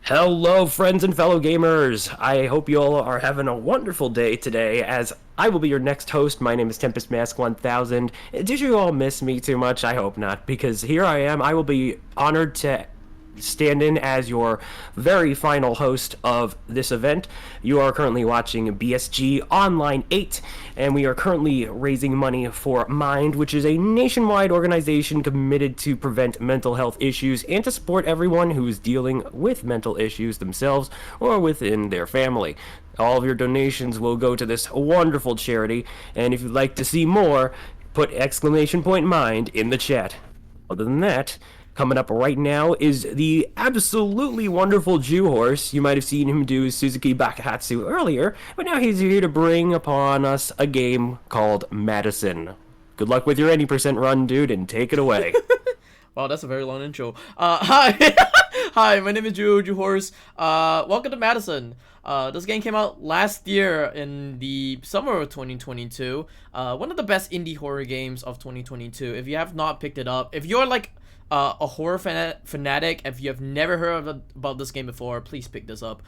Hello, friends and fellow gamers. I hope you all are having a wonderful day today, as I will be your next host. My name is Tempest Mask 1000. Did you all miss me too much? I hope not, because here I am. I will be honored to stand in as your very final host of this event. You are currently watching BSG Online 8, and we are currently raising money for Mind, which is a nationwide organization committed to prevent mental health issues and to support everyone who is dealing with mental issues themselves or within their family. All of your donations will go to this wonderful charity, and if you'd like to see more, put exclamation point mind in the chat. Other than that, coming up right now is the absolutely wonderful juh0rse. You might have seen him do Suzuki Bakahatsu earlier, but now he's here to bring upon us a game called MADiSON. Good luck with your 80% run, dude, and take it away. Wow, that's a very long intro. Hi, hi, my name is juh0rse. Welcome to MADiSON. This game came out last year in the summer of 2022. One of the best indie horror games of 2022. If you have not picked it up, if you're like a horror fanatic, if you have never heard about this game before, please pick this up.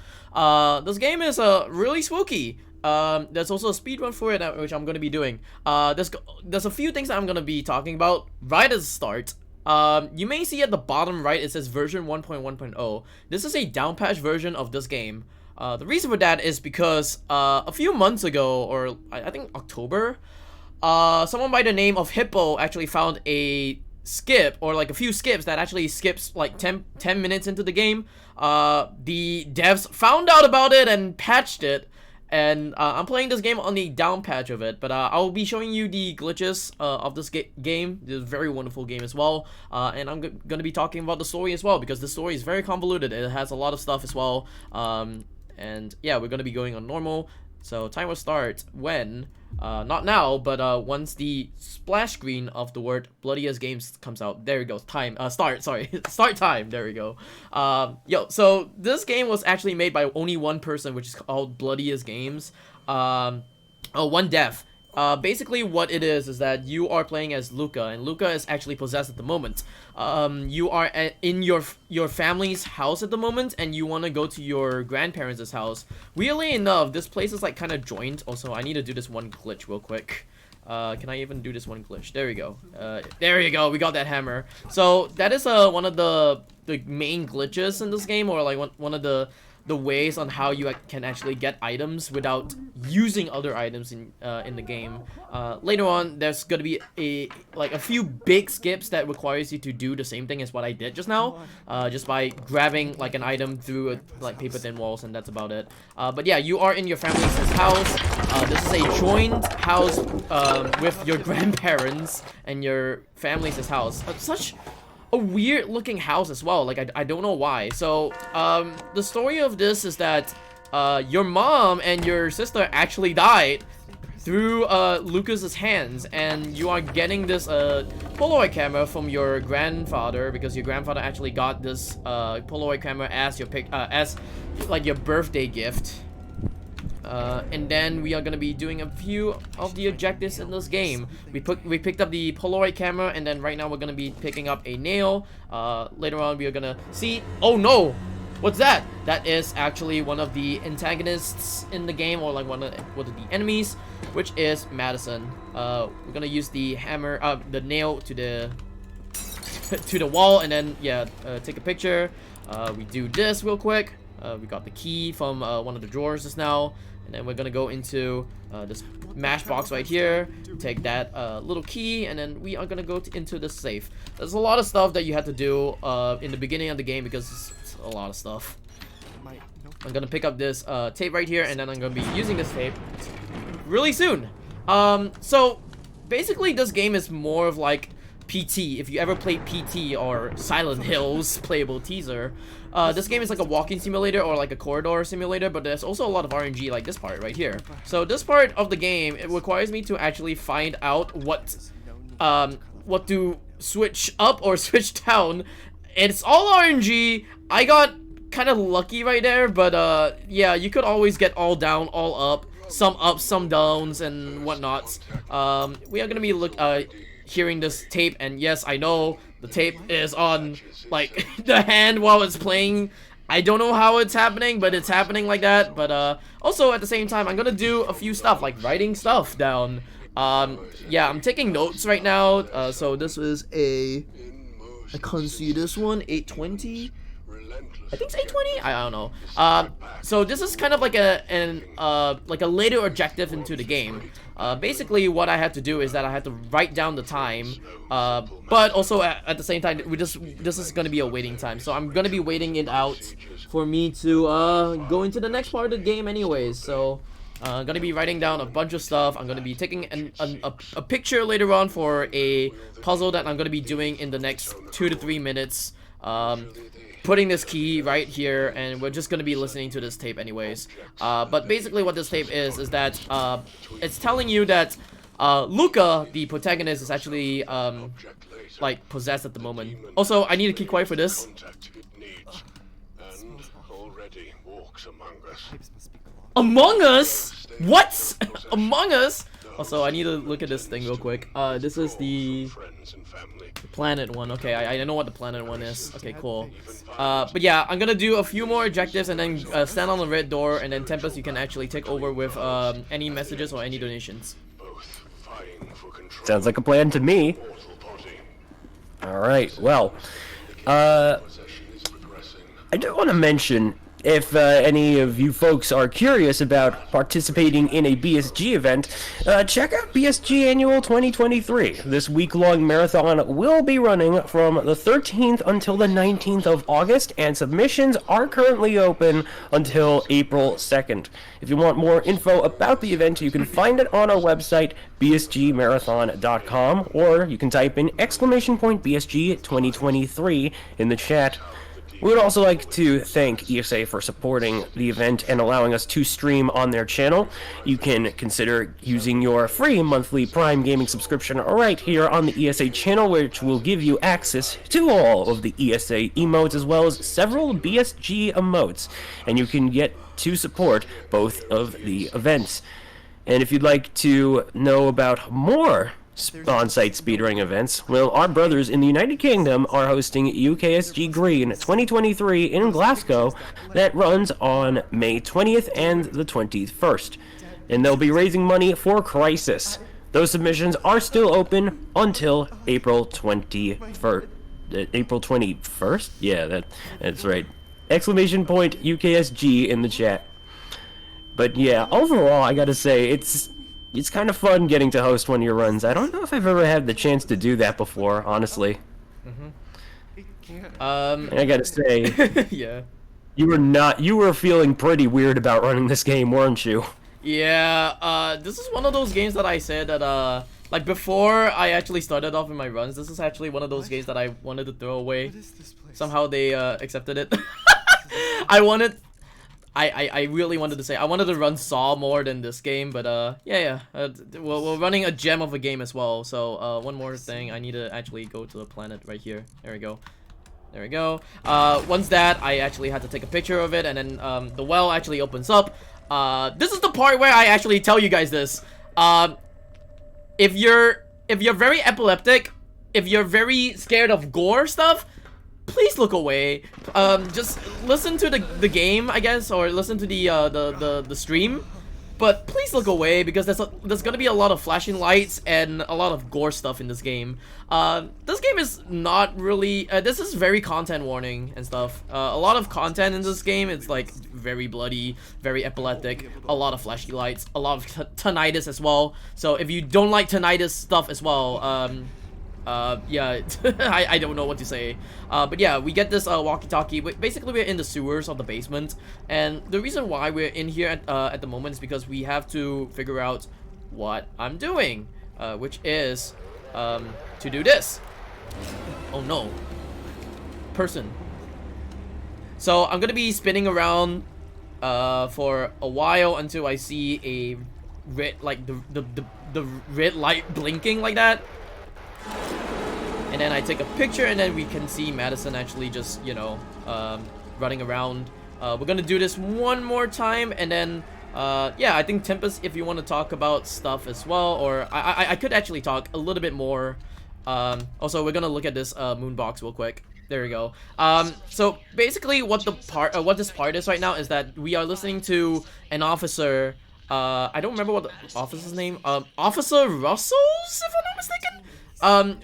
This game is really spooky. There's also a speedrun for it, which I'm going to be doing. There's a few things that I'm going to be talking about right at the start. You may see at the bottom right, it says version 1.1.0. This is a downpatch version of this game. The reason for that is because a few months ago, or I think October, someone by the name of Hippo actually found a skip, or like a few skips that actually skips like 10 minutes into the game. The devs found out about it and patched it, and I'm playing this game on the down patch of it, but I'll be showing you the glitches of this game. It's a very wonderful game as well, and I'm gonna be talking about the story as well, because the story is very convoluted. It has a lot of stuff as well, and yeah, we're gonna be going on normal. So time will start when, not now, but once the splash screen of the word Bloody as Games comes out. There we go. Time. Start. Sorry. Start time. There we go. So this game was actually made by only one person, which is called Bloody as Games. One dev. Basically what it is that you are playing as Luca, and Luca is actually possessed at the moment. You are in your family's house at the moment, and you want to go to your grandparents' house. Weirdly enough, this place is like kind of joined. Also, I need to do this one glitch real quick. Can I even do this one glitch? There we go. There you go. We got that hammer. So that is one of the main glitches in this game, or like one of the ways on how you can actually get items without using other items in the game. Later on, there's gonna be a few big skips that requires you to do the same thing as what I did just now, just by grabbing like an item through like paper thin walls, and that's about it. But yeah, you are in your family's house. This is a joined house with your grandparents and your family's house. Such a weird looking house as well. Like I don't know why. So the story of this is that your mom and your sister actually died through Lucas's hands, and you are getting this Polaroid camera from your grandfather, because your grandfather actually got this Polaroid camera as your as like your birthday gift. And then we are gonna be doing a few of the objectives in this game. We picked up the Polaroid camera, and then right now we're gonna be picking up a nail. Later on we are gonna see. Oh no! What's that? That is actually one of the antagonists in the game, or like one of the enemies, which is MADiSON. We're gonna use the hammer, the nail to the wall, and then yeah, take a picture. We do this real quick. We got the key from one of the drawers just now, and then we're gonna go into this mash box right here, take that little key, and then we are gonna go into the safe. There's a lot of stuff that you have to do in the beginning of the game, because it's a lot of stuff. I'm gonna pick up this tape right here, and then I'm gonna be using this tape really soon. So basically this game is more of like PT. If you ever played PT or Silent Hill's playable teaser, this game is like a walking simulator or like a corridor simulator, but there's also a lot of RNG, like this part right here. So this part of the game, it requires me to actually find out what to switch up or switch down. It's all RNG. I got kind of lucky right there, but yeah, you could always get all down, all up, some ups, some downs, and whatnot. We are gonna be hearing this tape, and yes, I know the tape is on like the hand while it's playing I don't know how it's happening, but it's happening like that. But also at the same time, I'm gonna do a few stuff like writing stuff down. Yeah, I'm taking notes right now. So this is I can't see this one, 820. I think it's 820. I don't know. So this is kind of like a later objective into the game. Basically, what I had to do is that I had to write down the time. But also at the same time, this is gonna be a waiting time. So I'm gonna be waiting it out for me to go into the next part of the game, anyways. So. I'm gonna be writing down a bunch of stuff. I'm gonna be taking a picture later on for a puzzle that I'm gonna be doing in the next 2 to 3 minutes. Putting this key right here, and we're just gonna be listening to this tape anyways. But basically what this tape is that it's telling you that Luca, the protagonist, is actually like possessed at the moment. Also, I need to keep quiet for this. Among Us? What? Among Us? Also, I need to look at this thing real quick. This is the planet one. Okay, I know what the planet one is. Okay, cool. But yeah, I'm gonna do a few more objectives and then stand on the red door, and then Tempest, you can actually take over with any messages or any donations. Sounds like a plan to me. Alright, well, I do want to mention, if any of you folks are curious about participating in a BSG event, check out BSG Annual 2023. This week-long marathon will be running from the 13th until the 19th of August, and submissions are currently open until April 2nd. If you want more info about the event, you can find it on our website, bsgmarathon.com, or you can type in BSG 2023 in the chat. We would also like to thank ESA for supporting the event and allowing us to stream on their channel. You can consider using your free monthly Prime Gaming subscription right here on the ESA channel, which will give you access to all of the ESA emotes as well as several BSG emotes, and you can get to support both of the events. And if you'd like to know about more on-site speedrunning events, well, our brothers in the United Kingdom are hosting UKSG Green 2023 in Glasgow that runs on May 20th and the 21st. And they'll be raising money for Crisis. Those submissions are still open until April 21st. April 21st? Yeah, that's right. Exclamation point UKSG in the chat. But yeah, overall, I gotta say, it's kind of fun getting to host one of your runs. I don't know if I've ever had the chance to do that before, honestly. And I gotta say, yeah. You were feeling pretty weird about running this game, weren't you? Yeah, this is one of those games that I said that, like before I actually started off in my runs, this is actually one of those games that I wanted to throw away. Somehow they, accepted it. I really wanted to say I wanted to run Saw more than this game, but yeah, we're running a gem of a game as well. So one more thing, I need to actually go to the planet right here. There we go. There we go. Once that, I actually had to take a picture of it, and then the well actually opens up. This is the part where I actually tell you guys this. If you're very epileptic, if you're very scared of gore stuff, please look away. Just listen to the game, I guess, or listen to the stream. But please look away, because there's gonna be a lot of flashing lights and a lot of gore stuff in this game. This game is not really. This is very content warning and stuff. A lot of content in this game. It's like very bloody, very epileptic, a lot of flashy lights, a lot of tinnitus as well. So if you don't like tinnitus stuff as well, yeah, I don't know what to say. But yeah, we get this walkie-talkie. Basically, we're in the sewers of the basement, and the reason why we're in here at the moment is because we have to figure out what I'm doing, which is to do this. Oh no, person. So I'm gonna be spinning around for a while until I see a red, like the red light blinking like that. And then I take a picture, and then we can see MADiSON actually just, you know, running around. We're gonna do this one more time, and then, yeah, I think Tempest, if you want to talk about stuff as well, or I could actually talk a little bit more. Also, we're gonna look at this moon box real quick. There we go. So basically, what this part is right now is that we are listening to an officer. I don't remember what the officer's name. Officer Russell's, if I'm not mistaken.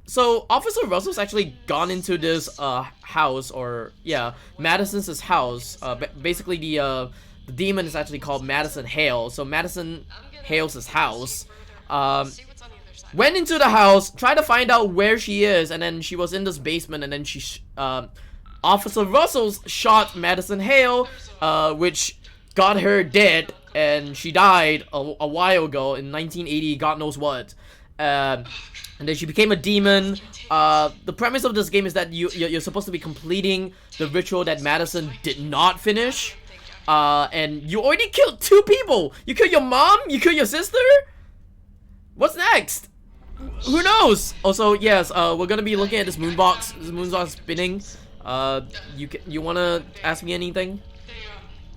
So Officer Russell's actually gone into this house, or yeah, MADiSON's house. Basically, the demon is actually called MADiSON Hale. So MADiSON Hale's house. Went into the house, tried to find out where she is, and then she was in this basement, and then Officer Russell's shot MADiSON Hale, which got her dead, and she died a while ago in 1980, God knows what. And then she became a demon. The premise of this game is that you're supposed to be completing the ritual that MADiSON did not finish. And you already killed 2 people! You killed your mom? You killed your sister? What's next? Who knows? Also, yes, we're gonna be looking at this moonbox. This moonbox spinning. You wanna ask me anything?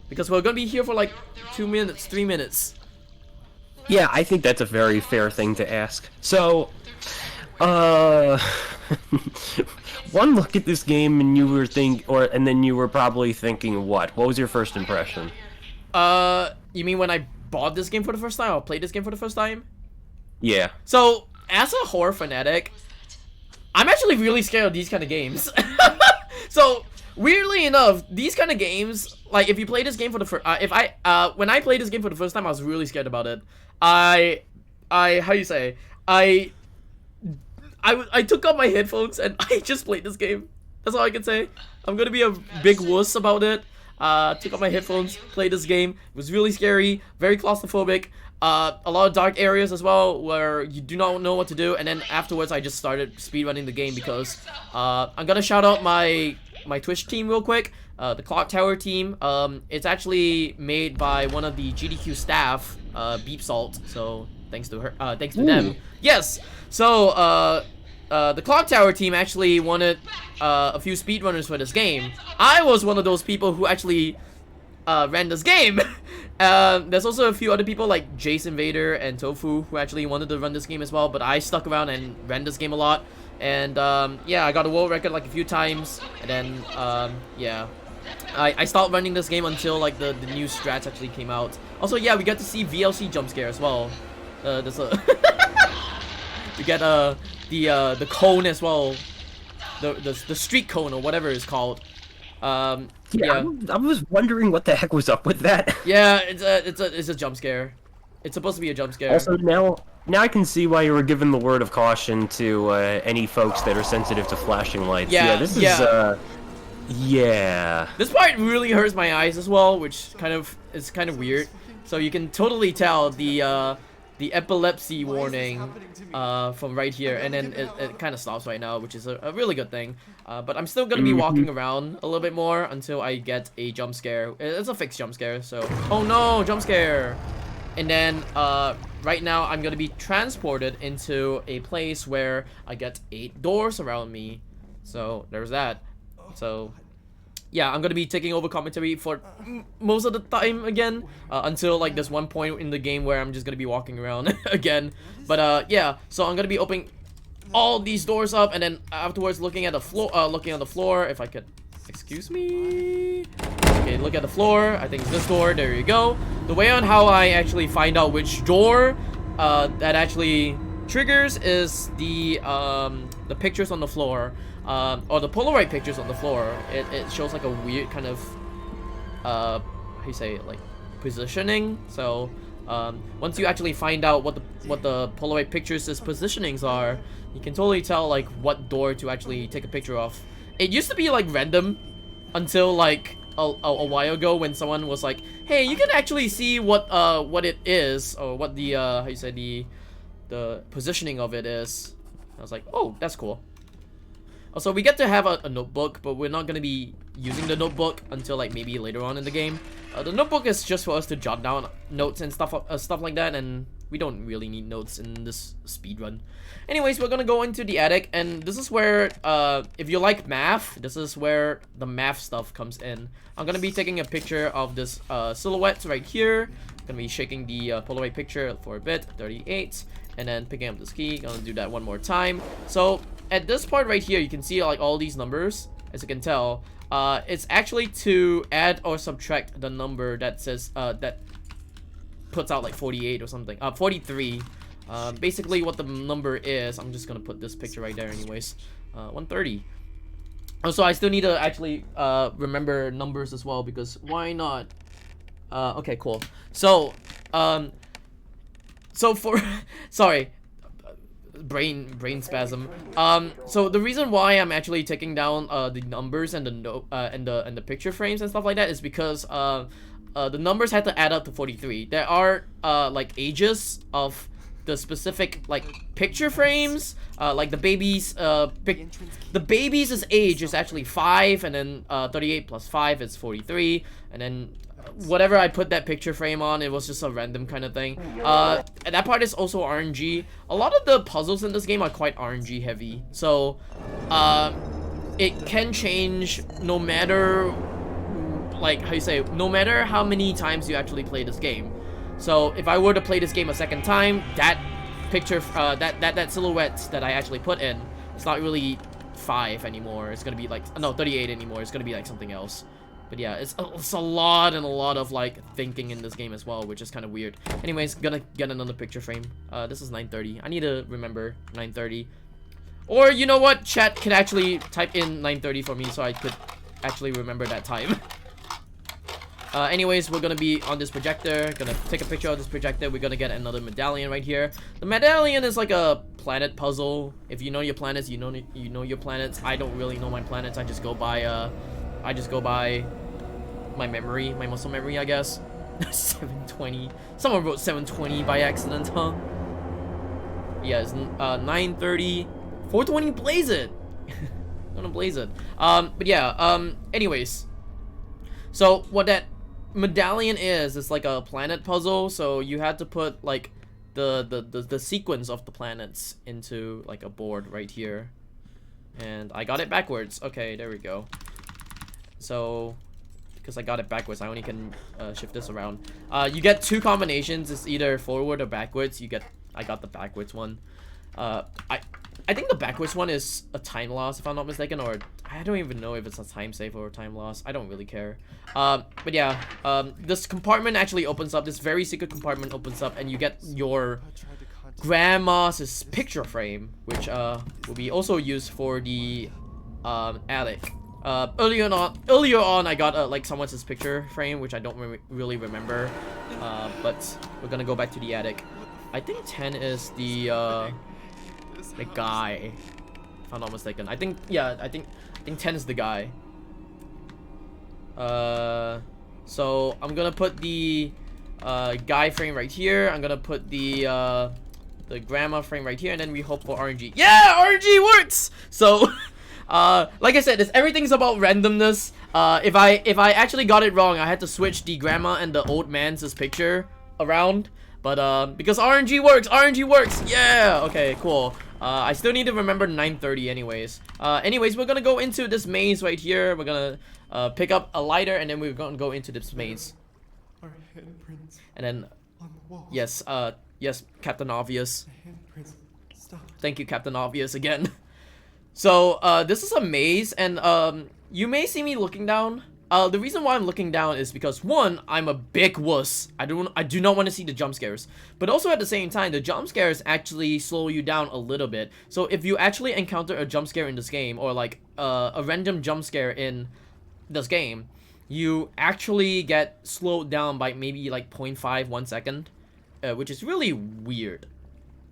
Because we're gonna be here for like 2 minutes, 3 minutes. Yeah, I think that's a very fair thing to ask. So, one look at this game and you were and then you were probably thinking what? What was your first impression? You mean when I bought this game for the first time or played this game for the first time? Yeah. So, as a horror fanatic, I'm actually really scared of these kind of games. So, weirdly enough, these kind of games, like if you play this game for the first, when I played this game for the first time, I was really scared about it. How you say? I took out my headphones and I just played this game. That's all I can say. I'm gonna be a big wuss about it. Took out my headphones, played this game. It was really scary, very claustrophobic. A lot of dark areas as well, where you do not know what to do. And then afterwards, I just started speedrunning the game because I'm gonna shout out my Twitch team real quick. The Clock Tower team. It's actually made by one of the GDQ staff, Beep Salt. So thanks to her. Thanks to them. Yes. So the Clock Tower team actually wanted a few speedrunners for this game. I was one of those people who actually ran this game. There's also a few other people like Jason Vader and Tofu who actually wanted to run this game as well, but I stuck around and ran this game a lot. And yeah, I got a world record like a few times, and then yeah, I stopped running this game until like the new strats actually came out. Also, yeah, we got to see VLC jump scare as well. There's a we get the cone as well, the street cone or whatever it's called. Yeah, I was wondering what the heck was up with that. Yeah, it's a jump scare. It's supposed to be a jump scare. Also, now I can see why you were given the word of caution to any folks that are sensitive to flashing lights. Yeah, this is yeah. This part really hurts my eyes as well, which is kind of weird. So you can totally tell the epilepsy warning from right here, and then it kind of stops right now, which is a really good thing. But I'm still gonna be walking around a little bit more until I get a jump scare. It's a fixed jump scare, so oh no, jump scare. And then right now I'm gonna be transported into a place where I get 8 doors around me. So there's that. So yeah, I'm gonna be taking over commentary for most of the time again, until like this one point in the game where I'm just gonna be walking around again. But yeah, so I'm gonna be opening all these doors up, and then afterwards looking at the floor, if I could, excuse me. Okay, look at the floor. I think it's this door. There you go. The way on how I actually find out which door that actually triggers is the pictures on the floor. Or the Polaroid pictures on the floor. It shows like a weird kind of how you say it, like positioning. So once you actually find out what the Polaroid pictures' positionings are, you can totally tell like what door to actually take a picture of. It used to be like random until like a while ago when someone was like, hey, you can actually see what it is, or what the how you say the positioning of it is. I was like, oh, that's cool. Also, we get to have a notebook, but we're not going to be using the notebook until like maybe later on in the game. The notebook is just for us to jot down notes and stuff like that, and we don't really need notes in this speedrun. Anyways, we're going to go into the attic, and this is where, if you like math, this is where the math stuff comes in. I'm going to be taking a picture of this silhouette right here. I'm going to be shaking the Polaroid picture for a bit, 38, and then picking up this key. Gonna do that one more time. So at this part right here, you can see like all these numbers, as you can tell. It's actually to add or subtract the number that says that puts out like 48 or something. 43. Basically what the number is, I'm just gonna put this picture right there anyways. 130. Also, I still need to actually remember numbers as well, because why not? Okay, cool. So for sorry, brain spasm. So the reason why I'm actually taking down the numbers and the picture frames and stuff like that is because the numbers had to add up to 43. There are like ages of the specific like picture frames, like the baby's age is actually 5, and then 38 plus 5 is 43, and then whatever I put that picture frame on, it was just a random kind of thing. And that part is also RNG. A lot of the puzzles in this game are quite RNG heavy, so it can change no matter like no matter how many times you actually play this game. So if I were to play this game a second time, that picture, that silhouette that I actually put in, it's not really 5 anymore. It's gonna be like, no, 38 anymore. It's gonna be like something else. But yeah, it's a lot and a lot of like thinking in this game as well, which is kind of weird. Anyways, gonna get another picture frame. This is 9:30. I need to remember 9:30. Or you know what? Chat can actually type in 9:30 for me so I could actually remember that time. Anyways, we're gonna be on this projector, gonna take a picture of this projector. We're gonna get another medallion right here. The medallion is like a planet puzzle. If you know your planets, you know your planets. I don't really know my planets. I just go by my memory, my muscle memory, I guess. 720. Someone wrote 720 by accident, huh? Yeah, it's 9:30. 420, blaze it. I'm gonna blaze it. But yeah, anyways. So what that medallion is, it's like a planet puzzle, so you had to put like the sequence of the planets into like a board right here. And I got it backwards. Okay, there we go. So because I got it backwards, I only can shift this around. You get 2 combinations. It's either forward or backwards. I got the backwards one. I think the backwards one is a time loss, if I'm not mistaken, or I don't even know if it's a time save or a time loss. I don't really care. But yeah, this compartment actually opens up. This very secret compartment opens up, and you get your grandma's picture frame, which will be also used for the attic. Earlier on, I got like someone's picture frame, which I don't really remember. But we're gonna go back to the attic. I think 10 is the guy, if I'm not mistaken. I think 10 is the guy. So I'm gonna put the guy frame right here. I'm gonna put the grandma frame right here, and then we hope for RNG. Yeah, RNG works. So like I said, everything's about randomness. If I actually got it wrong, I had to switch the grandma and the old man's picture around. But because RNG works. Yeah. Okay, cool. I still need to remember 9:30 anyways. Anyways, we're gonna go into this maze right here. We're gonna pick up a lighter, and then we're gonna go into this maze. Our handprints and then on the wall. yes, Captain Obvious. Handprints stopped. Thank you, Captain Obvious, again. So this is a maze, and you may see me looking down. The reason why I'm looking down is because, one, I'm a big wuss. I do not want to see the jump scares. But also at the same time, the jump scares actually slow you down a little bit. So if you actually encounter a jump scare in this game, or like a random jump scare in this game, you actually get slowed down by maybe like 0.5, 1 second, which is really weird.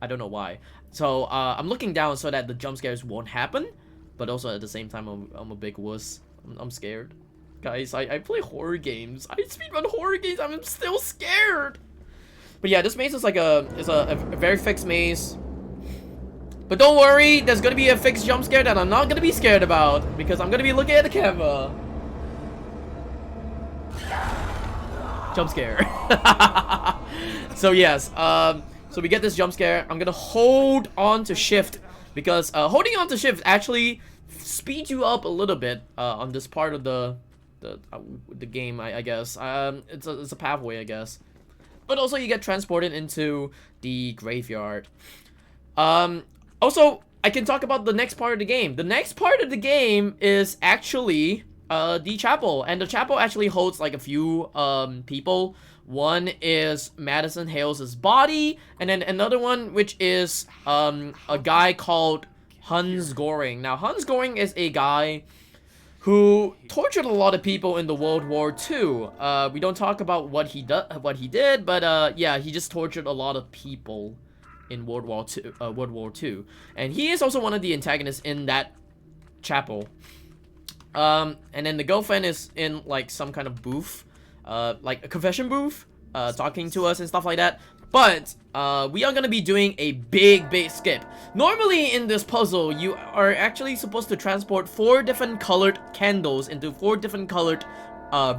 I don't know why. So I'm looking down so that the jump scares won't happen. But also at the same time, I'm a big wuss. I'm scared. Guys, I play horror games. I speedrun horror games. I'm still scared. But yeah, this maze is like a very fixed maze. But don't worry, there's gonna be a fixed jump scare that I'm not gonna be scared about, because I'm gonna be looking at the camera. Jump scare. So yes, so we get this jump scare. I'm gonna hold on to shift, because holding on to shift actually speeds you up a little bit on this part of the game, I guess. It's a pathway, I guess. But also you get transported into the graveyard. Also, I can talk about the next part of the game. The next part of the game is actually the chapel, and the chapel actually holds like a few people. One is MADiSON Hales' body, and then another one which is a guy called Hans Göring. Now Hans Göring is a guy who tortured a lot of people in the World War II. We don't talk about what he did, but yeah, he just tortured a lot of people in World War II. And he is also one of the antagonists in that chapel. And then the girlfriend is in like some kind of booth, like a confession booth, talking to us and stuff like that. But we are gonna be doing a big skip. Normally in this puzzle, you are actually supposed to transport 4 different colored candles into 4 different colored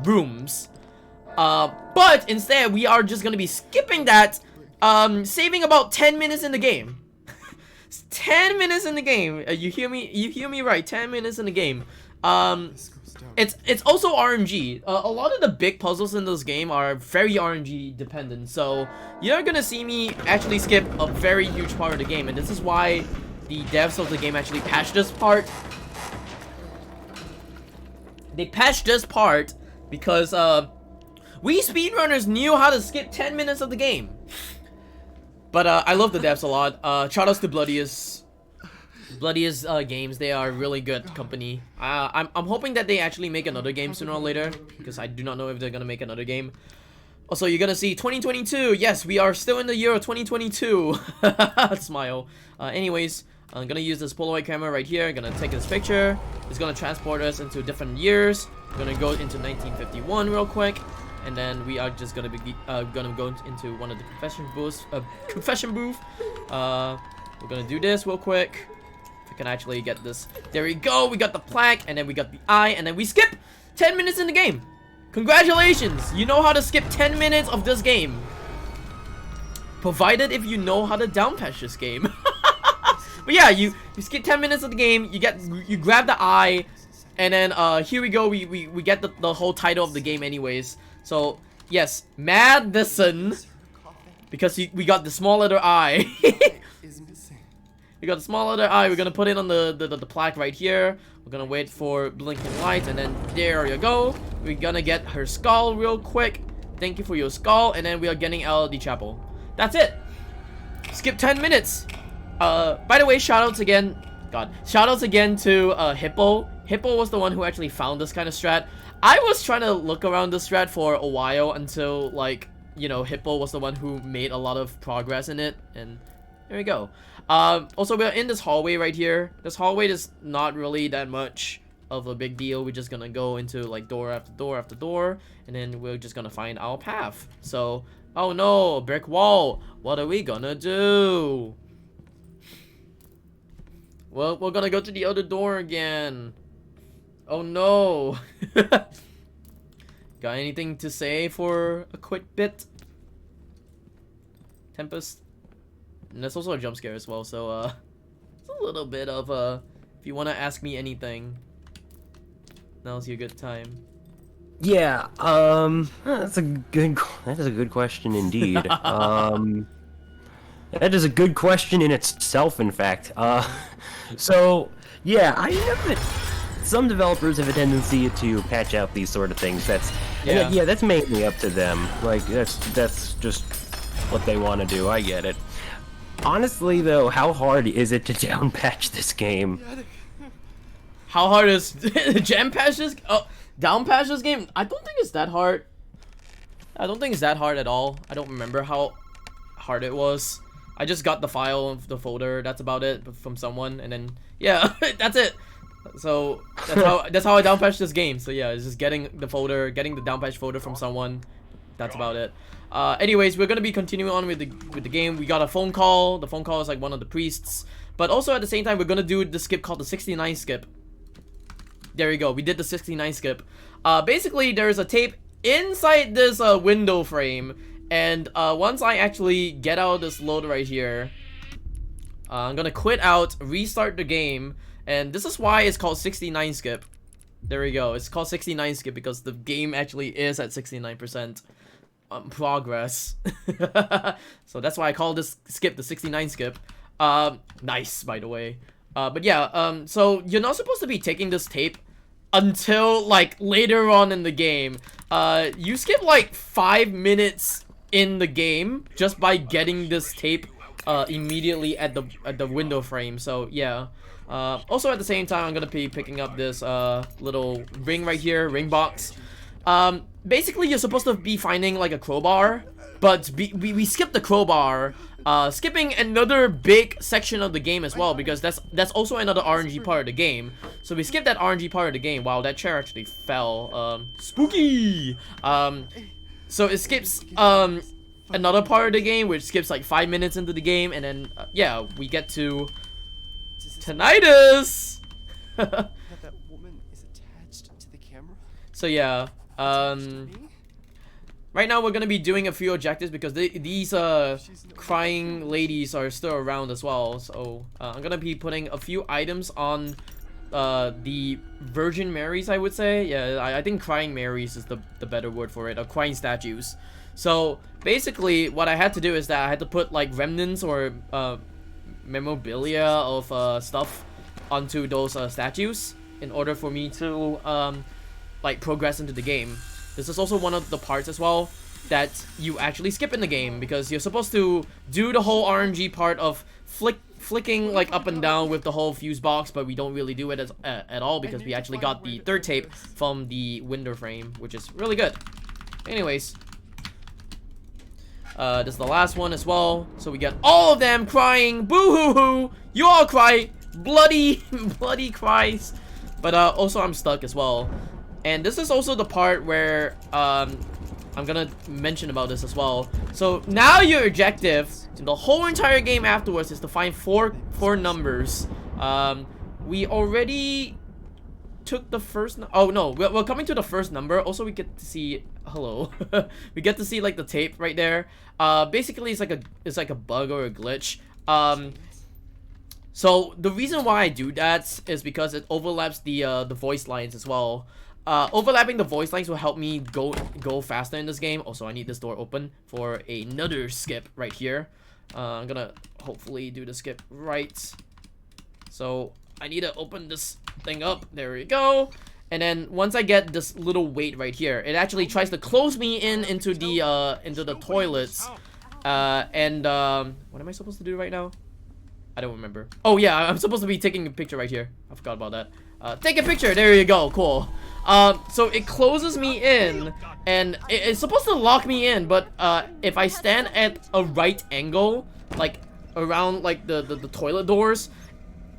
rooms. But instead, we are just gonna be skipping that, saving about 10 minutes in the game. 10 minutes in the game. You hear me? You hear me right? 10 minutes in the game. This goes down. It's also RNG. A lot of the big puzzles in this game are very RNG dependent, so you're gonna see me actually skip a very huge part of the game, and this is why the devs of the game actually patched this part. They patched this part because we speedrunners knew how to skip 10 minutes of the game. But I love the devs a lot. Shout outs to Bloodiest Games. They are a really good company. I'm hoping that they actually make another game sooner or later, because I do not know if they're gonna make another game. Also, you're gonna see 2022. Yes, we are still in the year of 2022. Smile. Anyways, I'm gonna use this Polaroid camera right here. I'm gonna take this picture. It's gonna transport us into different years. We're gonna go into 1951 real quick, and then we are just gonna be gonna go into one of the confession booths. We're gonna do this real quick. I can actually get this. There we go. We got the plaque, and then we got the eye, and then we skip 10 minutes in the game. Congratulations! You know how to skip 10 minutes of this game. Provided if you know how to down patch this game. But yeah, you skip 10 minutes of the game. You grab the eye, and then here we go. We get the whole title of the game anyways. So yes, MADiSON, because we got the small letter I. Is missing. We got a small letter I. We're gonna put it on the plaque right here. We're gonna wait for blinking lights, and then there you go. We're gonna get her skull real quick. Thank you for your skull, and then we are getting out of the chapel. That's it. Skip 10 minutes. By the way, shoutouts again. Shoutouts again to Hippo. Hippo was the one who actually found this kind of strat. I was trying to look around this strat for a while until, like, you know, Hippo was the one who made a lot of progress in it, and there we go. Also, we're in this hallway right here. This hallway is not really that much of a big deal. We're just gonna go into like door after door after door, and then we're just gonna find our path. So, oh no, a brick wall. What are we gonna do? Well, we're gonna go to the other door again. Oh no. Got anything to say for a quick bit? Tempest? And there's also a jump scare as well, so it's a little bit of if you want to ask me anything, now's your good time. Yeah, that is a good question indeed. That is a good question in itself, in fact. So yeah, I know that some developers have a tendency to patch out these sort of things. Yeah, that's mainly up to them. Like that's just what they want to do. I get it. Honestly, though, how hard is it to down patch this game? How hard is down patch this game? I don't think it's that hard. I don't think it's that hard at all. I don't remember how hard it was. I just got the file of the folder. That's about it from someone, and then yeah, that's it. So that's how I down patched this game. So yeah, it's just getting the down patch folder from someone. That's about it. Anyways, we're gonna be continuing on with the game. We got a phone call. The phone call is like one of the priests, but also at the same time we're gonna do the skip called the 69 skip. There we go. We did the 69 skip. Basically there's a tape inside this window frame, and once I actually get out of this load right here, I'm gonna quit out, restart the game, and this is why it's called 69 skip. There we go. It's called 69 skip because the game actually is at 69% progress. So that's why I call this skip the 69 skip. Nice, by the way. But yeah, so you're not supposed to be taking this tape until like later on in the game. You skip like 5 minutes in the game just by getting this tape immediately at the window frame. So yeah. Also at the same time, I'm gonna be picking up this little ring right here, ring box. Basically you're supposed to be finding like a crowbar, but we skipped the crowbar, skipping another big section of the game as well, because that's also another RNG part of the game. So we skipped that RNG part of the game. Wow, that chair actually fell. Spooky. So it skips another part of the game, which skips like 5 minutes into the game, and then yeah, we get to tinnitus. That woman is attached to the camera. So yeah, right now we're gonna be doing a few objectives because these crying ladies are still around as well. So I'm gonna be putting a few items on the Virgin Marys, I would say. Yeah, I think crying Marys is the better word for it, or crying statues. So basically what I had to do is that I had to put like remnants or memorabilia of stuff onto those statues in order for me to like progress into the game. This is also one of the parts as well that you actually skip in the game, because you're supposed to do the whole RNG part of flicking like up and down with the whole fuse box, but we don't really do it at all because we actually got the third tape from the window frame, which is really good. Anyways, this is the last one as well. So we get all of them crying, boo-hoo-hoo, you all cry, bloody cries. But also I'm stuck as well. And this is also the part where I'm gonna mention about this as well. So now your objective in the whole entire game afterwards is to find four numbers. We already took the first. Oh no, we're coming to the first number. Also, we get to see hello. We get to see like the tape right there. Basically, it's like a bug or a glitch. So the reason why I do that is because it overlaps the voice lines as well. Overlapping the voice lines will help me go faster in this game. Also, I need this door open for another skip right here. I'm gonna hopefully do the skip right. So I need to open this thing up. There we go. And then once I get this little weight right here, it actually tries to close me into the toilets. What am I supposed to do right now? I don't remember. Oh yeah, I'm supposed to be taking a picture right here. I forgot about that. Take a picture. There you go. Cool. So it closes me in, and it's supposed to lock me in, but if I stand at a right angle, like around like the toilet doors,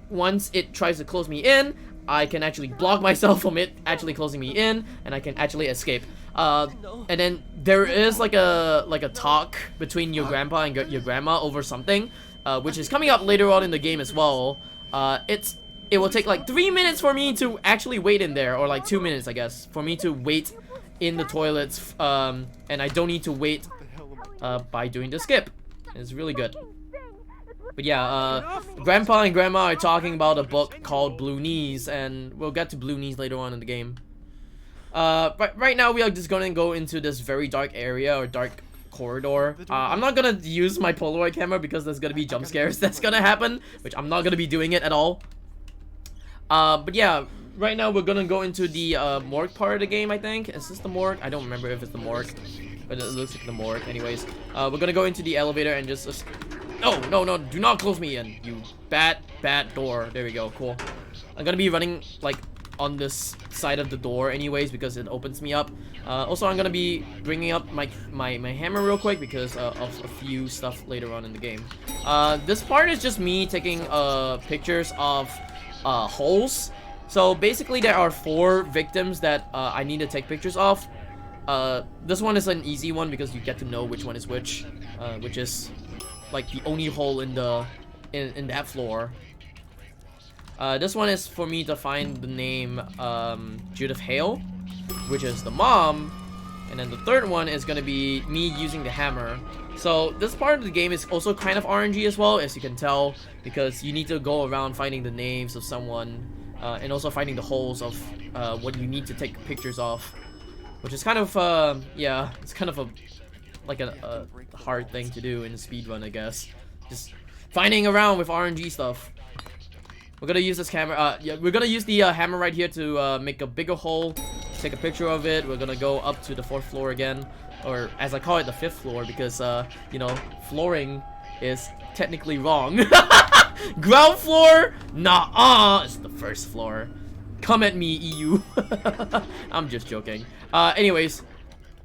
once it tries to close me in, I can actually block myself from it actually closing me in, and I can actually escape. And then there is like a talk between your grandpa and your grandma over something, which is coming up later on in the game as well. It will take like 3 minutes for me to actually wait in there, or like 2 minutes, I guess, for me to wait in the toilets. And I don't need to wait by doing the skip. It's really good. But yeah, Grandpa and Grandma are talking about a book called Blue Knees, and we'll get to Blue Knees later on in the game. Right now we are just gonna go into this very dark area, or dark corridor. I'm not gonna use my Polaroid camera because there's gonna be jump scares that's gonna happen, which I'm not gonna be doing it at all. But yeah, right now we're gonna go into the morgue part of the game, I think. Is this the morgue? I don't remember if it's the morgue, but it looks like the morgue. Anyways, we're gonna go into the elevator and just no, do not close me in, you bad door. There we go. Cool. I'm gonna be running like on this side of the door anyways because it opens me up. Also, I'm gonna be bringing up my hammer real quick because of a few stuff later on in the game. This part is just me taking pictures of holes. So basically there are 4 victims that I need to take pictures of. This one is an easy one because you get to know which one is which is like the only hole in that floor. This one is for me to find the name Judith Hale, which is the mom, and then the third one is gonna be me using the hammer. So this part of the game is also kind of RNG as well, as you can tell, because you need to go around finding the names of someone, and also finding the holes of what you need to take pictures of, which is kind of yeah, it's kind of a hard thing to do in a speedrun, I guess. Just finding around with RNG stuff. We're gonna use this camera. Yeah, we're gonna use the hammer right here to make a bigger hole. Take a picture of it. We're gonna go up to the 4th floor again, or as I call it, the 5th floor, because you know, flooring is technically wrong. Ground floor? Nah, it's the 1st floor. Come at me, EU. I'm just joking. Anyways,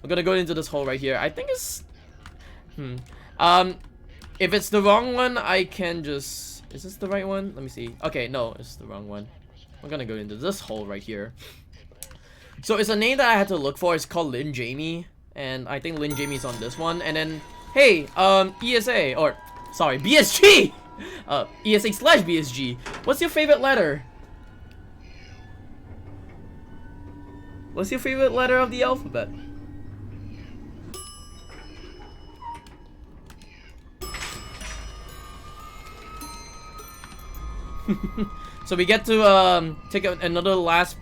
we're gonna go into this hole right here. I think it's if it's the wrong one, I can just... Is this the right one? Let me see. Okay, no, it's the wrong one. We're gonna go into this hole right here. So it's a name that I had to look for. It's called Lin Jamie, and I think Lin Jamie's on this one. And then, hey, ESA, or sorry, BSG, ESA/BSG. What's your favorite letter? What's your favorite letter of the alphabet? So we get to take another last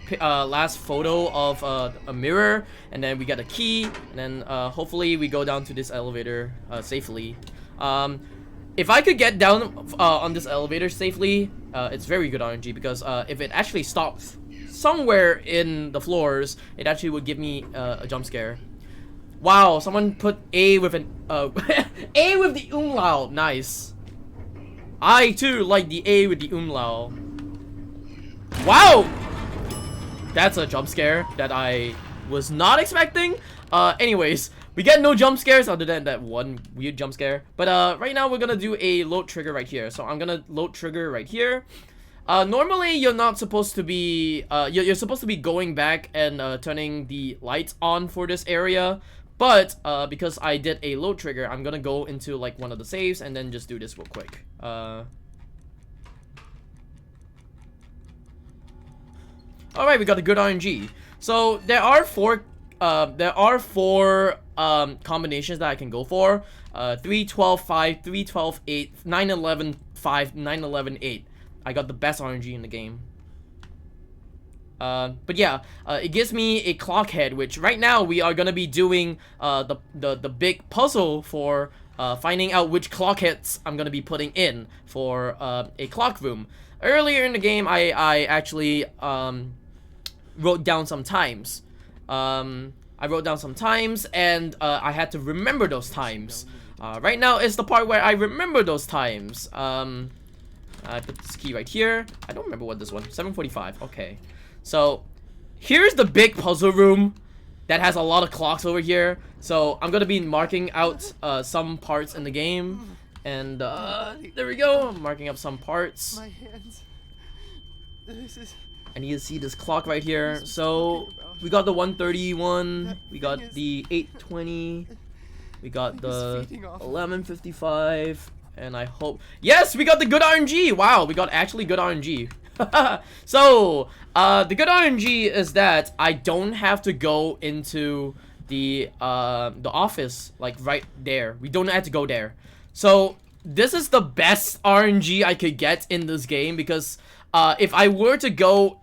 photo of a mirror, and then we get a key, and then hopefully we go down to this elevator safely. If I could get down on this elevator safely, it's very good RNG, because if it actually stops somewhere in the floors, it actually would give me a jump scare. Wow, someone put A with an A with the umlaut. Nice. I too like the A with the umlaut. Wow! That's a jump scare that I was not expecting. Anyways, we get no jump scares other than that one weird jump scare. But right now we're gonna do a load trigger right here. So I'm gonna load trigger right here. Normally you're not supposed to be you're supposed to be going back and turning the lights on for this area. But because I did a load trigger, I'm gonna go into like one of the saves and then just do this real quick. Alright, we got a good RNG. So there are four combinations that I can go for. 3, 12, 5, 3, 12, 8, 9, 11, 5, 9, 11, 8. I got the best RNG in the game. But yeah, it gives me a clock head, which right now we are gonna be doing the big puzzle for finding out which clock heads I'm gonna be putting in for a clock room. Earlier in the game, I actually wrote down some times. I wrote down some times, and I had to remember those times. Right now is the part where I remember those times. I put this key right here. I don't remember what this one. 7:45. Okay. So here's the big puzzle room that has a lot of clocks over here. So I'm gonna be marking out some parts in the game, and there we go. I'm marking up some parts. My hands. This is... I need to see this clock right here. So we got the 131, we got the 820, we got the 1155, and I hope... Yes, we got the good RNG! Wow, we got actually good RNG. So, the good RNG is that I don't have to go into the office, like right there. We don't have to go there. So, this is the best RNG I could get in this game, because if I were to go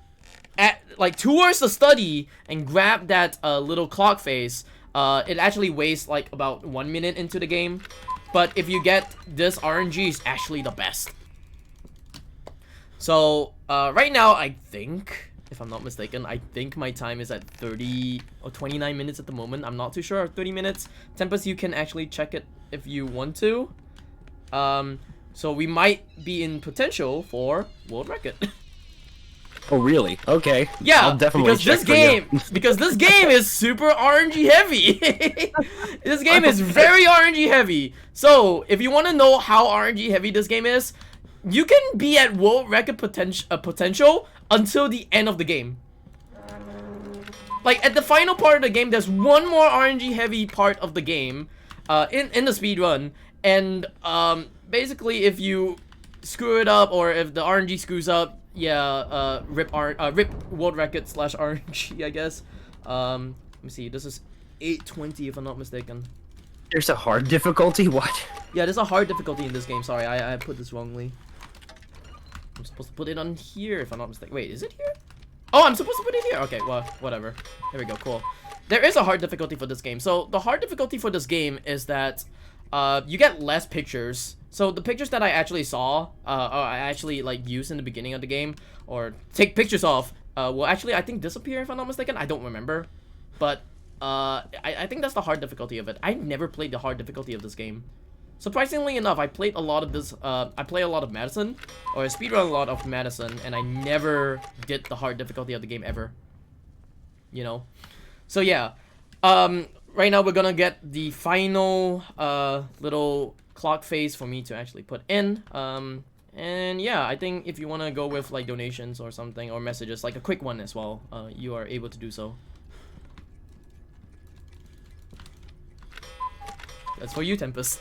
towards the study and grab that little clock face, it actually wastes like about 1 minute into the game. But if you get this RNG, is actually the best. So right now, I think, if I'm not mistaken, I think my time is at 30 or 29 minutes at the moment. I'm not too sure. 30 minutes. Tempest, you can actually check it if you want to. So we might be in potential for world record. Oh really? Okay. Yeah, I'll definitely because this game is super RNG heavy. This game is very RNG heavy. So if you want to know how RNG heavy this game is, you can be at world record potential until the end of the game. Like at the final part of the game, there's one more RNG heavy part of the game, in the speedrun, and basically if you screw it up, or if the RNG screws up, yeah, rip world record / RNG, I guess. Let me see. This is 820 if I'm not mistaken. There's a hard difficulty? What? Yeah, there's a hard difficulty in this game. Sorry, I put this wrongly. I'm supposed to put it on here if I'm not mistaken. Wait, is it here? Oh, I'm supposed to put it here. Okay, well, whatever. There we go. Cool. There is a hard difficulty for this game. So the hard difficulty for this game is that you get less pictures. So the pictures that I actually saw, or I actually like used in the beginning of the game, or take pictures of, will actually I think disappear if I'm not mistaken. I don't remember, but I think that's the hard difficulty of it. I never played the hard difficulty of this game. Surprisingly enough, I played a lot of this. I play a lot of MADiSON, or I speedrun a lot of MADiSON, and I never did the hard difficulty of the game ever. You know, so yeah. Right now we're gonna get the final little clock phase for me to actually put in. And yeah, I think if you wanna go with like donations or something, or messages, like a quick one as well, you are able to do so. That's for you, Tempest.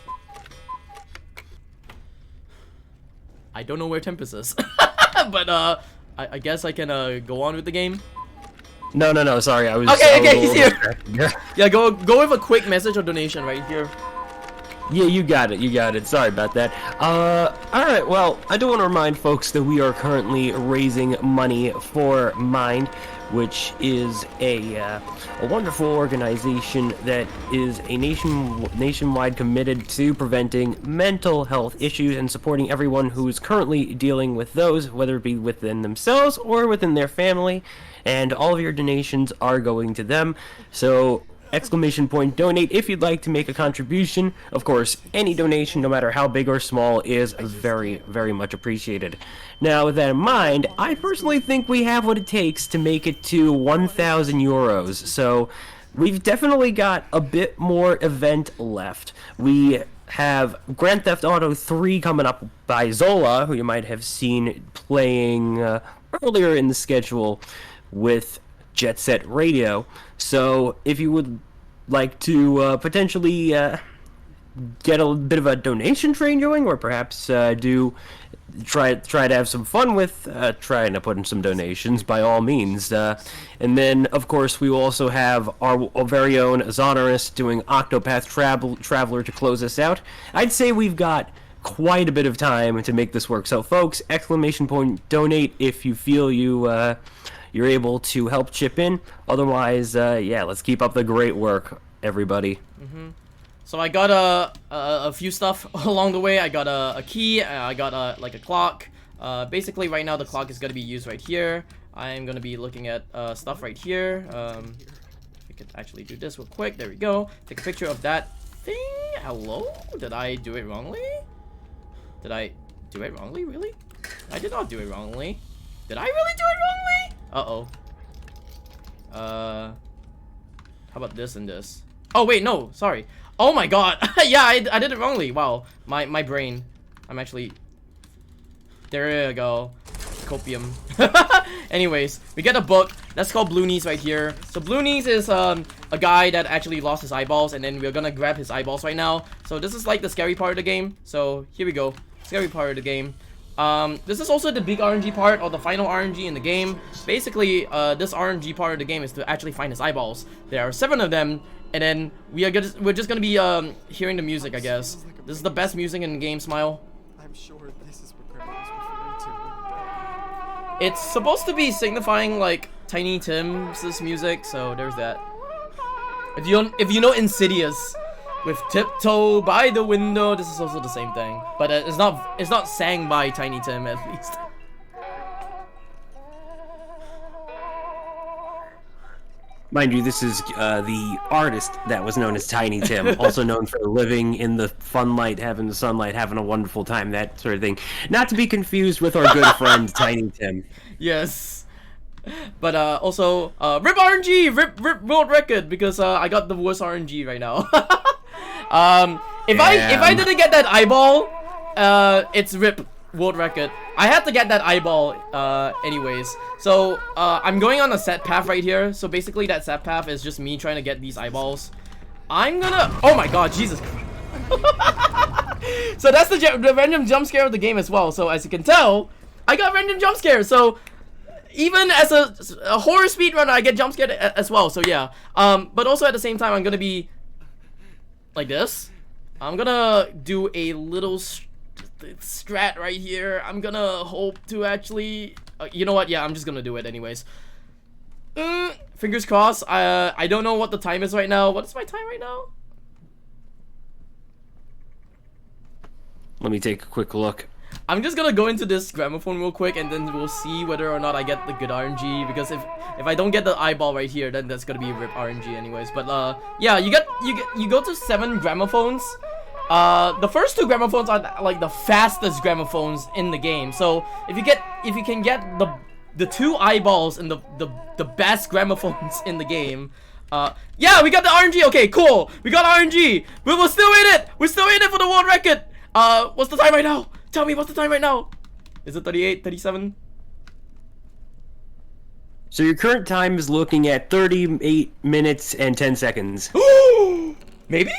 I don't know where Tempest is, but I guess I can go on with the game. No, sorry, I was... Okay, he's here. Yeah, go with a quick message or donation right here. Yeah, you got it, sorry about that. Alright, well, I do want to remind folks that we are currently raising money for Mind, which is a wonderful organization that is a nationwide committed to preventing mental health issues and supporting everyone who is currently dealing with those, whether it be within themselves or within their family, and all of your donations are going to them, so... !donate if you'd like to make a contribution. Of course, any donation, no matter how big or small, is very, very much appreciated. Now, with that in mind, I personally think we have what it takes to make it to 1,000 euros. So, we've definitely got a bit more event left. We have Grand Theft Auto 3 coming up by Zola, who you might have seen playing earlier in the schedule with Jet Set Radio. So if you would like to potentially get a bit of a donation train going, or perhaps try to have some fun with trying to put in some donations, by all means. And then, of course, we will also have our very own juh0rse doing Octopath Traveler to close us out. I'd say we've got quite a bit of time to make this work. So, folks, !donate if you feel you're able to help chip in. Otherwise, yeah, let's keep up the great work, everybody. So I got a few stuff along the way. I got a key. I got like a clock. Basically, right now the clock is gonna be used right here. I'm gonna be looking at stuff right here. We could actually do this real quick. There we go. Take a picture of that thing. Hello? Did I do it wrongly? Did I do it wrongly? Really? I did not do it wrongly. Did I really do it wrongly? Uh-oh. How about this and this? Oh, wait, no, sorry. Oh my god. Yeah, I did it wrongly. Wow. My brain. I'm actually... There you go. Copium. Anyways, we get a book. That's called Blue Knees right here. So Blue Knees is a guy that actually lost his eyeballs, and then we're gonna grab his eyeballs right now. So this is like the scary part of the game. So here we go. Scary part of the game. This is also the big RNG part, or the final RNG in the game. Basically, this RNG part of the game is to actually find his eyeballs. There are 7 of them, and then we're just gonna be hearing the music, I guess. This is the best music in the game, Smile. I'm sure this is what Grandma was referring to. It's supposed to be signifying like Tiny Tim's music, so there's that. If you know Insidious with Tiptoe by the Window, this is also the same thing, but it's not sang by Tiny Tim, at least. Mind you, this is the artist that was known as Tiny Tim, also known for living in the funlight, having the sunlight, having a wonderful time, that sort of thing. Not to be confused with our good friend Tiny Tim. Yes. But also rip RNG, rip world record, because I got the worst RNG right now. If I didn't get that eyeball, it's rip world record. I had to get that eyeball anyways. So I'm going on a set path right here. So basically that set path is just me trying to get these eyeballs. I'm gonna... Oh my god, Jesus. So that's the random jump scare of the game as well. So as you can tell, I got random jump scares. So even as a horror speedrunner, I get jump scared as well. So yeah. But also at the same time, I'm gonna be like this. I'm gonna do a little strat right here. I'm gonna hope to actually... you know what? Yeah, I'm just gonna do it anyways. Fingers crossed. I don't know what the time is right now. What is my time right now? Let me take a quick look. I'm just gonna go into this gramophone real quick, and then we'll see whether or not I get the good RNG. Because if I don't get the eyeball right here, then that's gonna be rip RNG anyways. But yeah, you go to 7 gramophones. The first 2 gramophones are like the fastest gramophones in the game. So if you can get the 2 eyeballs and the best gramophones in the game, yeah, we got the RNG. Okay, cool. We got RNG. We're still in it. We're still in it for the world record. What's the time right now? Tell me what's the time right now. Is it 38, 37? So your current time is looking at 38 minutes and 10 seconds. Maybe?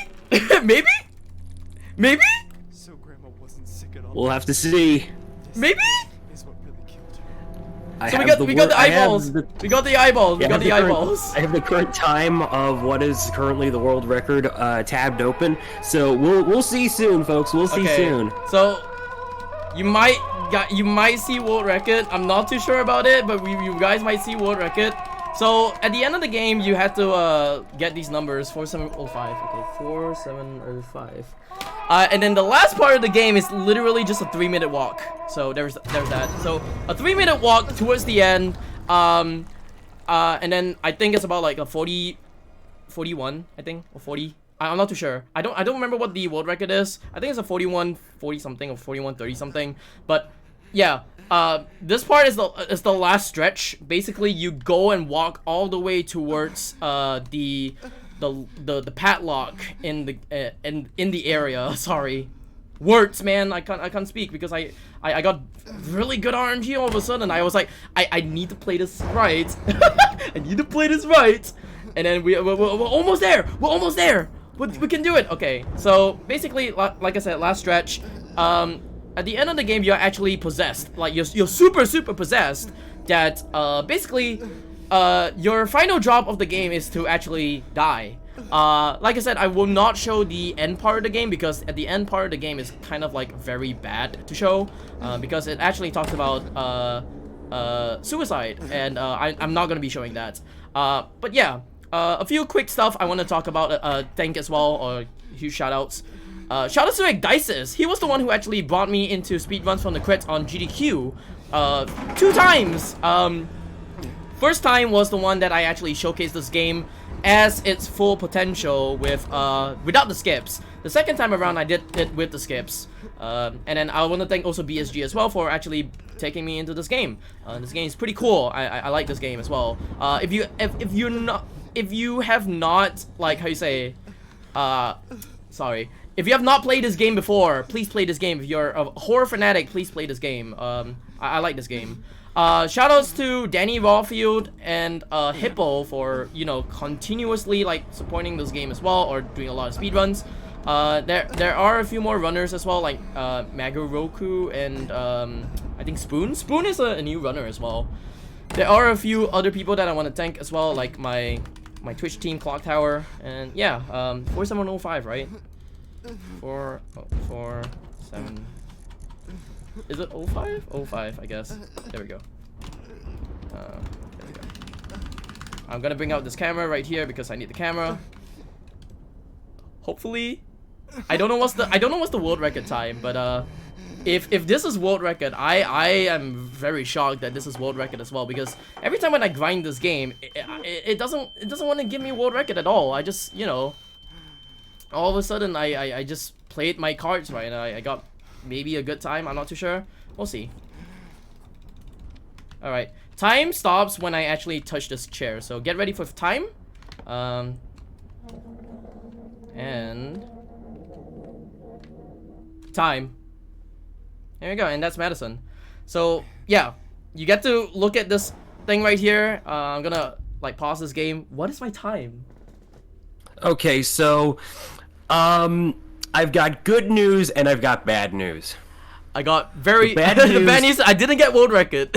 Maybe? Maybe? So Grandma wasn't sick at all. We'll have to see. Maybe? Is what really killed her. So we got the eyeballs. We got the eyeballs. We got the eyeballs. I have the current time of what is currently the world record tabbed open. So we'll see soon, folks. We'll see soon. So you might see world record. I'm not too sure about it, but you guys might see world record. So at the end of the game, you have to get these numbers 4705. Okay, 4705. And then the last part of the game is literally just a 3-minute walk. So there's that. So a 3-minute walk towards the end. And then I think it's about like a 41, I think, or 40. I'm not too sure. I don't remember what the world record is. I think it's a 41, 40 something or 41, 30 something. But yeah, this part is the last stretch. Basically, you go and walk all the way towards the padlock in the area. Sorry, words, man. I can't speak because I got really good RNG all of a sudden. I was like, I need to play this right. I need to play this right. And then we're almost there. We're almost there. We can do it. Okay, so basically, like I said, last stretch. At the end of the game, you're actually possessed. Like you're super possessed. That basically, your final job of the game is to actually die. Like I said, I will not show the end part of the game because at the end part of the game is kind of like very bad to show, because it actually talks about suicide, and I'm not gonna be showing that. But yeah, a few quick stuff I want to talk about. Thank as well, or huge shoutouts. Shout out to MADiSON. He was the one who actually brought me into speedruns from the crits on GDQ 2 times. First time was the one that I actually showcased this game as its full potential with without the skips. The second time around I did it with the skips. And then I want to thank also BSG as well for actually taking me into this game. This game is pretty cool. I like this game as well. If you have not, like, how you say, sorry. If you have not played this game before, please play this game. If you're a horror fanatic, please play this game. I like this game. Shoutouts to Danny Rawfield and Hippo for, you know, continuously like supporting this game as well, or doing a lot of speedruns. There are a few more runners as well, like Magoroku and I think Spoon. Spoon is a new runner as well. There are a few other people that I want to thank as well, like my Twitch team, Clock Tower, and yeah, 4705, right? 447. Is it 05? 05, I guess. There we go. There we go. I'm gonna bring out this camera right here because I need the camera. Hopefully, I don't know what's the world record time, but if this is world record, I am very shocked that this is world record as well, because every time when I grind this game, it doesn't want to give me world record at all. I just, you know, all of a sudden I just played my cards right, and I got maybe a good time. I'm not too sure. We'll see. All right, time stops when I actually touch this chair, so get ready for time. And time. There we go, and that's MADiSON. So yeah, you get to look at this thing right here. I'm gonna like pause this game. What is my time? Okay, so I've got good news and I've got bad news. I got very bad bad news. news. I didn't get world record.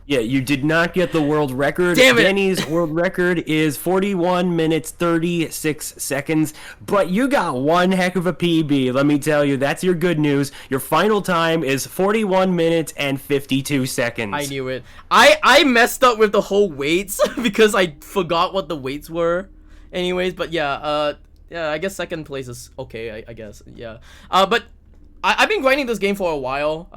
Yeah, you did not get the world record. Damn it. Danny's world record is 41 minutes 36 seconds, but you got one heck of a PB, let me tell you. That's your good news. Your final time is 41 minutes and 52 seconds. I knew it. I messed up with the whole weights because I forgot what the weights were. Anyways, but yeah, yeah, I guess second place is okay, I guess. Yeah. But I've been grinding this game for a while.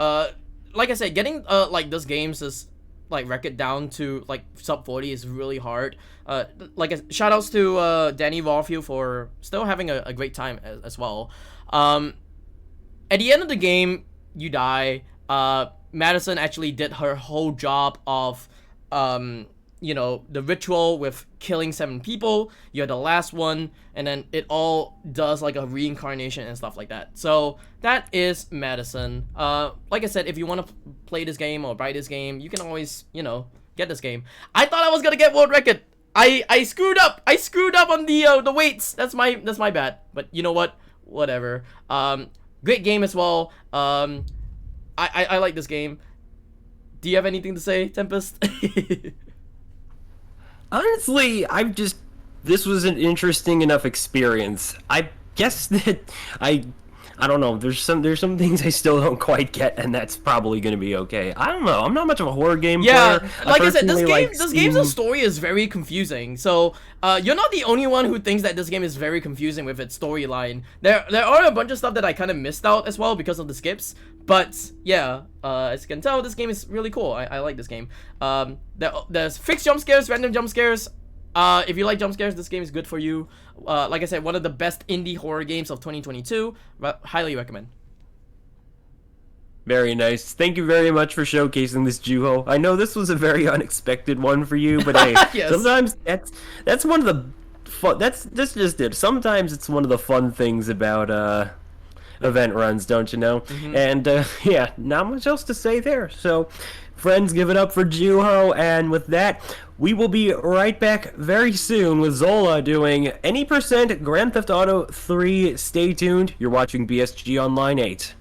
Like I said, getting like this game's is like record down to like sub 40 is really hard. Shout outs to Danny Warfield for still having a great time as well. At the end of the game, you die. MADiSON actually did her whole job of you know, the ritual with killing 7 people. You're the last one, and then it all does like a reincarnation and stuff like that. So that is MADiSON. Like I said, if you want to play this game or buy this game, you can always, you know, get this game. I thought I was gonna get world record. I screwed up. I screwed up on the weights. That's my bad. But you know what? Whatever. Great game as well. I like this game. Do you have anything to say, Tempest? Honestly, this was an interesting enough experience. I guess that I don't know. There's some things I still don't quite get, and that's probably gonna be okay. I don't know. I'm not much of a horror game player. Like I said, this game's story is very confusing. So you're not the only one who thinks that this game is very confusing with its storyline. There are a bunch of stuff that I kind of missed out as well because of the skips. But yeah, as you can tell, this game is really cool. I like this game. There's fixed jump scares, random jump scares. If you like jump scares, this game is good for you. Like I said, one of the best indie horror games of 2022. Highly recommend. Very nice. Thank you very much for showcasing this juh0rse. I know this was a very unexpected one for you, but hey, yes. Sometimes that's one of the fun. That's just it. Sometimes it's one of the fun things about event runs, don't you know? And yeah, not much else to say there. So, friends, give it up for juh0rse, and with that, we will be right back very soon with Zola doing any % Grand Theft Auto 3. Stay tuned. You're watching BSG Online 8.